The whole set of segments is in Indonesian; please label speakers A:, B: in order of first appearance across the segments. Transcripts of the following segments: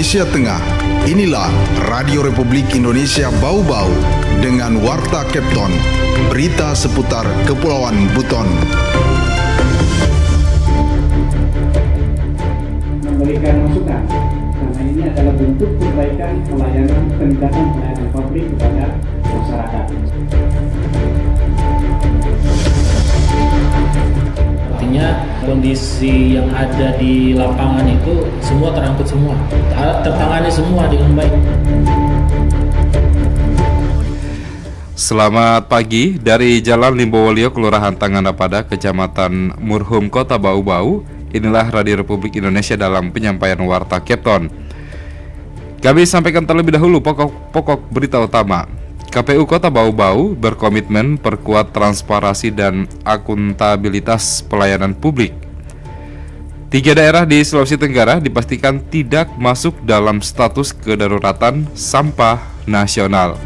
A: Indonesia Tengah. Inilah Radio Republik Indonesia Bau-Bau dengan Warta Kepton, berita seputar Kepulauan Buton.
B: Memberikan masukan, karena ini adalah bentuk perbaikan pelayanan peningkatan pelayanan publik kepada masyarakat.
C: Artinya kondisi yang ada di lapangan itu semua terangkut semua, tertangani semua dengan baik.
D: Selamat pagi dari Jalan Limbowolio, Kelurahan Tanganapada, Kecamatan Murhum, Kota Bau-Bau. Inilah Radio Republik Indonesia dalam penyampaian Warta Kepton. Kami sampaikan terlebih dahulu pokok berita utama. KPU Kota Bau-Bau berkomitmen perkuat transparansi dan akuntabilitas pelayanan publik. 3 daerah di Sulawesi Tenggara dipastikan tidak masuk dalam status kedaruratan sampah nasional.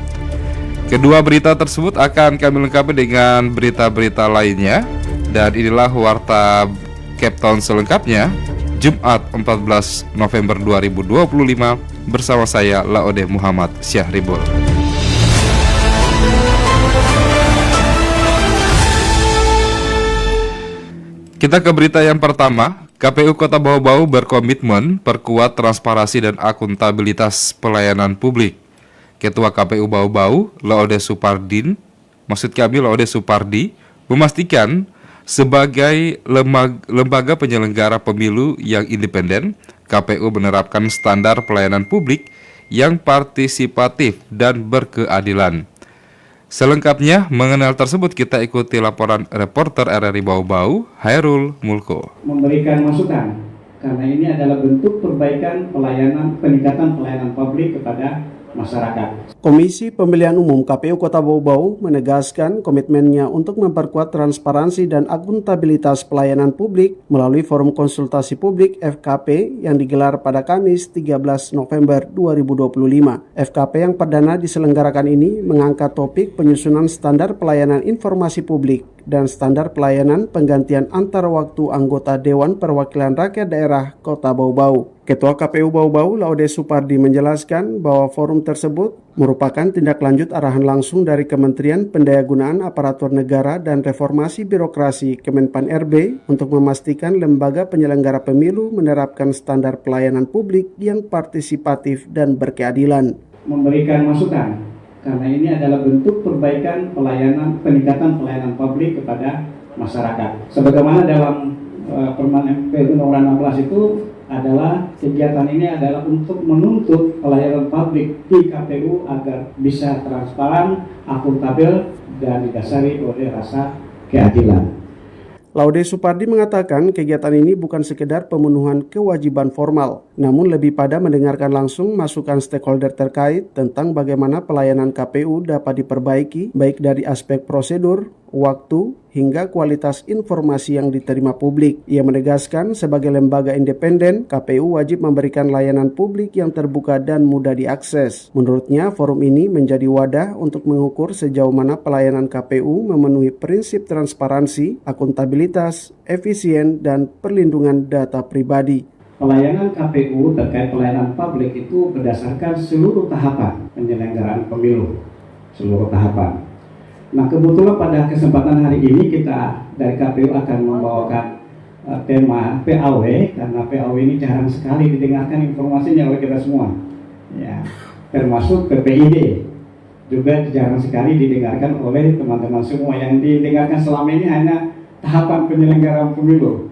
D: Kedua berita tersebut akan kami lengkapi dengan berita-berita lainnya. Dan inilah Warta Kepton selengkapnya, Jumat 14 November 2025 bersama saya Laode Muhammad Syahribul. Kita ke berita yang pertama. KPU Kota Bau-Bau berkomitmen perkuat transparansi dan akuntabilitas pelayanan publik. Ketua KPU Bau-Bau, Laode Supardi, memastikan sebagai lembaga penyelenggara pemilu yang independen, KPU menerapkan standar pelayanan publik yang partisipatif dan berkeadilan. Selengkapnya mengenal tersebut kita ikuti laporan reporter RRI Bau-Bau, Hairul Mulko.
B: Memberikan masukan, karena ini adalah bentuk perbaikan peningkatan pelayanan publik kepada masyarakat.
E: Komisi Pemilihan Umum KPU Kota Bau-Bau menegaskan komitmennya untuk memperkuat transparansi dan akuntabilitas pelayanan publik melalui Forum Konsultasi Publik FKP yang digelar pada Kamis 13 November 2025. FKP yang perdana diselenggarakan ini mengangkat topik penyusunan standar pelayanan informasi publik dan standar pelayanan penggantian antar waktu anggota Dewan Perwakilan Rakyat Daerah Kota Bau-Bau. Ketua KPU Bau-Bau, Laode Supardi, menjelaskan bahwa forum tersebut merupakan tindak lanjut arahan langsung dari Kementerian Pendayagunaan Aparatur Negara dan Reformasi Birokrasi Kemenpan RB untuk memastikan lembaga penyelenggara pemilu menerapkan standar pelayanan publik yang partisipatif dan berkeadilan.
B: Memberikan masukan, karena ini adalah bentuk perbaikan peningkatan pelayanan publik kepada masyarakat. Sebagaimana dalam Permen MPU nomor 16 itu adalah kegiatan ini adalah untuk menuntut pelayanan publik di KPU agar bisa transparan, akuntabel, dan didasari oleh rasa keadilan.
E: Laode Supardi mengatakan kegiatan ini bukan sekedar pemenuhan kewajiban formal, namun lebih pada mendengarkan langsung masukan stakeholder terkait tentang bagaimana pelayanan KPU dapat diperbaiki, baik dari aspek prosedur, waktu, hingga kualitas informasi yang diterima publik. Ia menegaskan sebagai lembaga independen, KPU wajib memberikan layanan publik yang terbuka dan mudah diakses. Menurutnya, forum ini menjadi wadah untuk mengukur sejauh mana pelayanan KPU memenuhi prinsip transparansi, akuntabilitas, efisien, dan perlindungan data pribadi.
B: Pelayanan KPU terkait pelayanan publik itu berdasarkan seluruh tahapan penyelenggaraan pemilu, seluruh tahapan. Nah, kebetulan pada kesempatan hari ini kita dari KPU akan membawakan tema PAW, karena PAW ini jarang sekali didengarkan informasinya oleh kita semua. Ya, termasuk PPID juga jarang sekali didengarkan oleh teman-teman semua. Yang didengarkan selama ini hanya tahapan penyelenggaraan pemilu.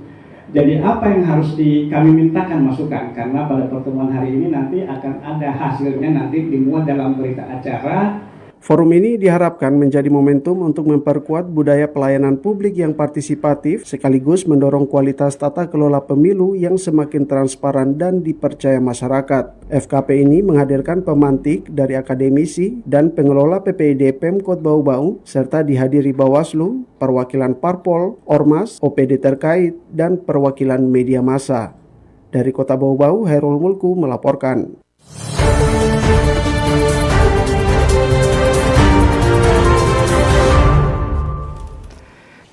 B: Jadi apa yang harus kami mintakan masukan, karena pada pertemuan hari ini nanti akan ada hasilnya, nanti dimuat dalam berita acara.
E: Forum ini diharapkan menjadi momentum untuk memperkuat budaya pelayanan publik yang partisipatif sekaligus mendorong kualitas tata kelola pemilu yang semakin transparan dan dipercaya masyarakat. FKP ini menghadirkan pemantik dari akademisi dan pengelola PPID Pemkot Bau-Bau serta dihadiri Bawaslu, perwakilan Parpol, Ormas, OPD terkait, dan perwakilan media massa. Dari Kota Bau-Bau, Hairul Mulku melaporkan.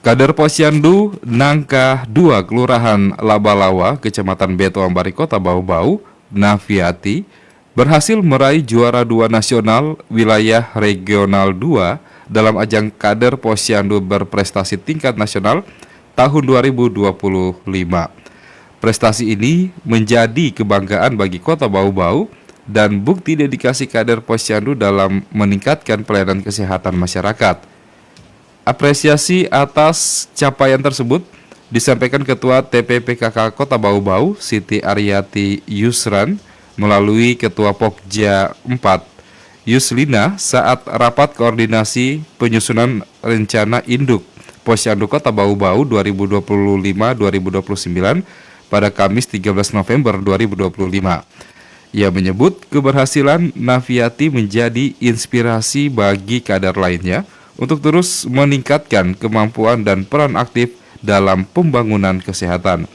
D: Kader Posyandu Nangka 2 Kelurahan Labalawa, Kecamatan Beto Ambari, Kota Bau-Bau Nafiati berhasil meraih juara 2 nasional wilayah regional 2 dalam ajang kader Posyandu berprestasi tingkat nasional tahun 2025. Prestasi ini menjadi kebanggaan bagi Kota Bau-Bau dan bukti dedikasi kader Posyandu dalam meningkatkan pelayanan kesehatan masyarakat. Apresiasi atas capaian tersebut disampaikan Ketua TPPKK Kota Bau-Bau, Siti Aryati Yusran, melalui Ketua Pokja 4, Yuslina, saat rapat koordinasi penyusunan rencana induk Posyandu Kota Bau-Bau 2025-2029 pada Kamis 13 November 2025. Ia menyebut keberhasilan Nafiati menjadi inspirasi bagi kader lainnya untuk terus meningkatkan kemampuan dan peran aktif dalam pembangunan kesehatan.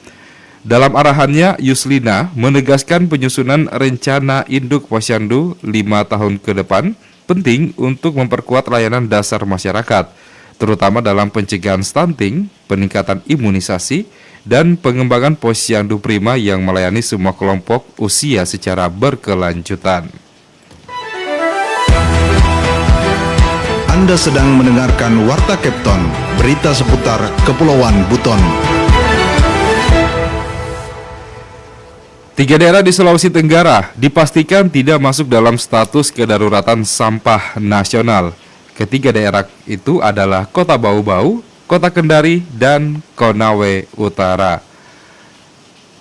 D: Dalam arahannya, Yuslina menegaskan penyusunan rencana induk Posyandu 5 tahun ke depan penting untuk memperkuat layanan dasar masyarakat, terutama dalam pencegahan stunting, peningkatan imunisasi, dan pengembangan Posyandu Prima yang melayani semua kelompok usia secara berkelanjutan.
A: Anda sedang mendengarkan Warta Kepton, berita seputar Kepulauan Buton.
D: 3 daerah di Sulawesi Tenggara dipastikan tidak masuk dalam status kedaruratan sampah nasional. Ketiga daerah itu adalah Kota Bau-Bau, Kota Kendari, dan Konawe Utara.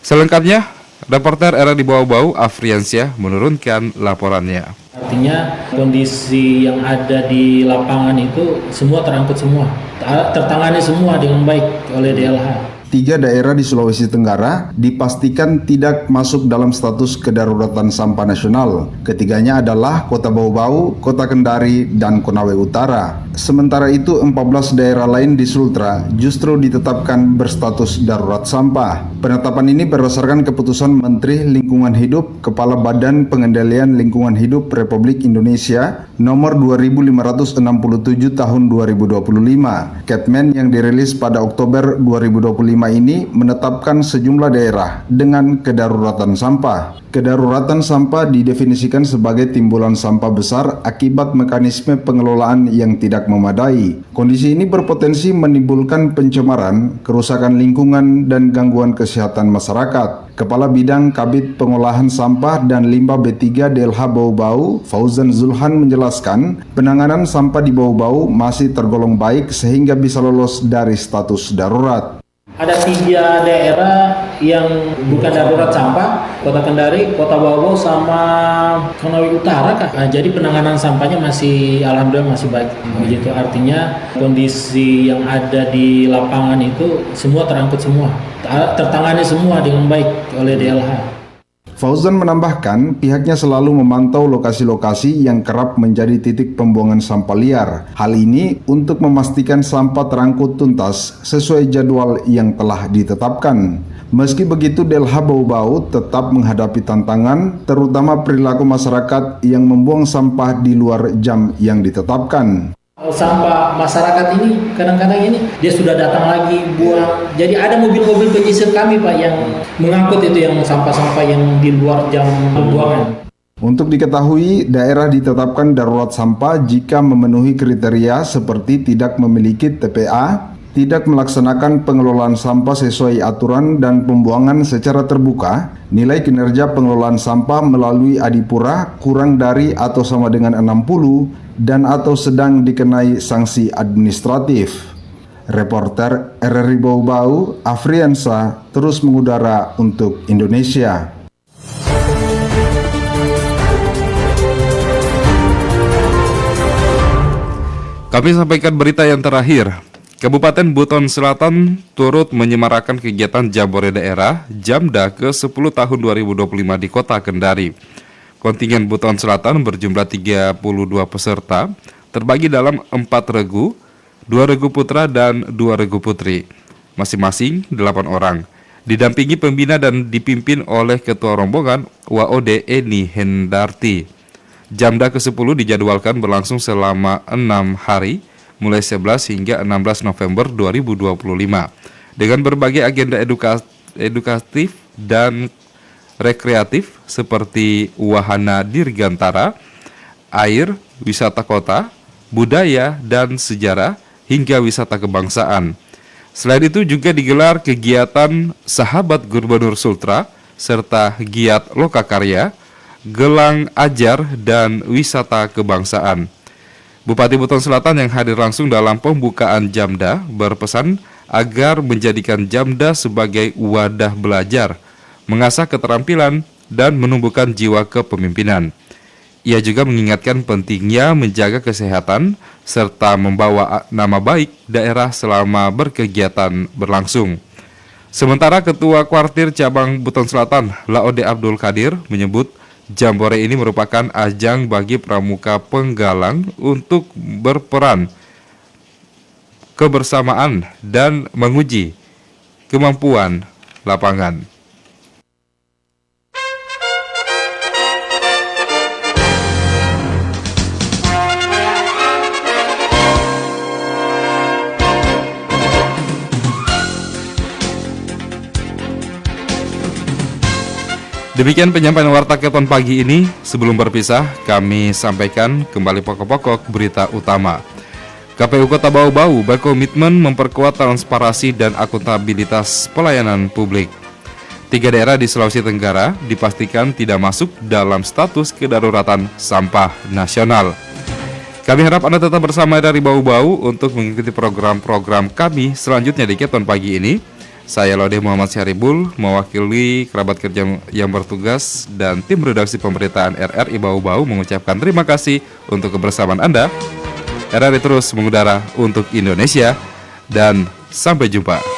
D: Selengkapnya, reporter RRI Bau-Bau Afriansyah menurunkan laporannya.
C: Artinya kondisi yang ada di lapangan itu semua terangkut semua, tertangani semua dengan baik oleh DLH.
A: 3 daerah di Sulawesi Tenggara dipastikan tidak masuk dalam status kedaruratan sampah nasional. Ketiganya adalah Kota Bau-Bau, Kota Kendari, dan Konawe Utara. Sementara itu, 14 daerah lain di Sultra justru ditetapkan berstatus darurat sampah. Penetapan ini berdasarkan keputusan Menteri Lingkungan Hidup Kepala Badan Pengendalian Lingkungan Hidup Republik Indonesia nomor 2567 tahun 2025. Ketmen yang dirilis pada Oktober 2025 ini menetapkan sejumlah daerah dengan kedaruratan sampah. Kedaruratan sampah didefinisikan sebagai timbulan sampah besar akibat mekanisme pengelolaan yang tidak memadai. Kondisi ini berpotensi menimbulkan pencemaran, kerusakan lingkungan, dan gangguan kesehatan masyarakat. Kepala Bidang Kabid Pengolahan Sampah dan Limbah B3 DLH Bau-Bau, Fauzan Zulhan menjelaskan, penanganan sampah di Bau-Bau masih tergolong baik sehingga bisa lolos dari status darurat.
C: Ada 3 daerah yang bukan darurat sampah, Kota Kendari, Kota Bau-Bau, sama Konawe Utara kah? Nah, jadi penanganan sampahnya masih alhamdulillah masih baik. Begitu artinya kondisi yang ada di lapangan itu semua terangkut semua, tertangani semua dengan baik oleh DLH.
A: Fauzan menambahkan pihaknya selalu memantau lokasi-lokasi yang kerap menjadi titik pembuangan sampah liar. Hal ini untuk memastikan sampah terangkut tuntas sesuai jadwal yang telah ditetapkan. Meski begitu, DLH Bau-Bau tetap menghadapi tantangan, terutama perilaku masyarakat yang membuang sampah di luar jam yang ditetapkan.
C: Sampah masyarakat ini kadang-kadang ini dia sudah datang lagi buang. Jadi ada mobil-mobil penyisir kami Pak yang mengangkut itu yang sampah-sampah yang di luar jam pembuangan.
A: Untuk diketahui, daerah ditetapkan darurat sampah jika memenuhi kriteria seperti tidak memiliki TPA, tidak melaksanakan pengelolaan sampah sesuai aturan dan pembuangan secara terbuka, nilai kinerja pengelolaan sampah melalui adipura kurang dari atau sama dengan 60, dan atau sedang dikenai sanksi administratif. Reporter RRI Bau-Bau, Afriansa, terus mengudara untuk Indonesia.
D: Kami sampaikan berita yang terakhir. Kabupaten Buton Selatan turut menyemarakan kegiatan Jambore Daerah Jamda ke-10 tahun 2025 di Kota Kendari. Kontingen Buton Selatan berjumlah 32 peserta, terbagi dalam 4 regu, 2 regu putra dan 2 regu putri, masing-masing 8 orang. Didampingi pembina dan dipimpin oleh Ketua Rombongan WOD Eni Hendarti. Jamda ke-10 dijadwalkan berlangsung selama 6 hari, mulai 11 hingga 16 November 2025, dengan berbagai agenda edukatif dan rekreatif seperti wahana dirgantara, air, wisata kota, budaya dan sejarah, hingga wisata kebangsaan. Selain itu juga digelar kegiatan Sahabat Gubernur Sultra, serta giat lokakarya, gelang ajar, dan wisata kebangsaan. Bupati Buton Selatan yang hadir langsung dalam pembukaan Jamda berpesan agar menjadikan Jamda sebagai wadah belajar, mengasah keterampilan, dan menumbuhkan jiwa kepemimpinan. Ia juga mengingatkan pentingnya menjaga kesehatan serta membawa nama baik daerah selama berkegiatan berlangsung. Sementara Ketua Kuartir Cabang Buton Selatan, Laode Abdul Qadir, menyebut Jambore ini merupakan ajang bagi pramuka penggalang untuk berperan kebersamaan dan menguji kemampuan lapangan. Demikian penyampaian Warta Keton pagi ini. Sebelum berpisah, kami sampaikan kembali pokok-pokok berita utama. KPU Kota Bau-Bau berkomitmen memperkuat transparansi dan akuntabilitas pelayanan publik. 3 daerah di Sulawesi Tenggara dipastikan tidak masuk dalam status kedaruratan sampah nasional. Kami harap Anda tetap bersama dari Bau-Bau untuk mengikuti program-program kami selanjutnya di Keton pagi ini. Saya Lode Muhammad Syaribul, mewakili kerabat kerja yang bertugas dan tim redaksi pemberitaan RRI Bau-Bau mengucapkan terima kasih untuk kebersamaan Anda. RRI terus mengudara untuk Indonesia, dan sampai jumpa.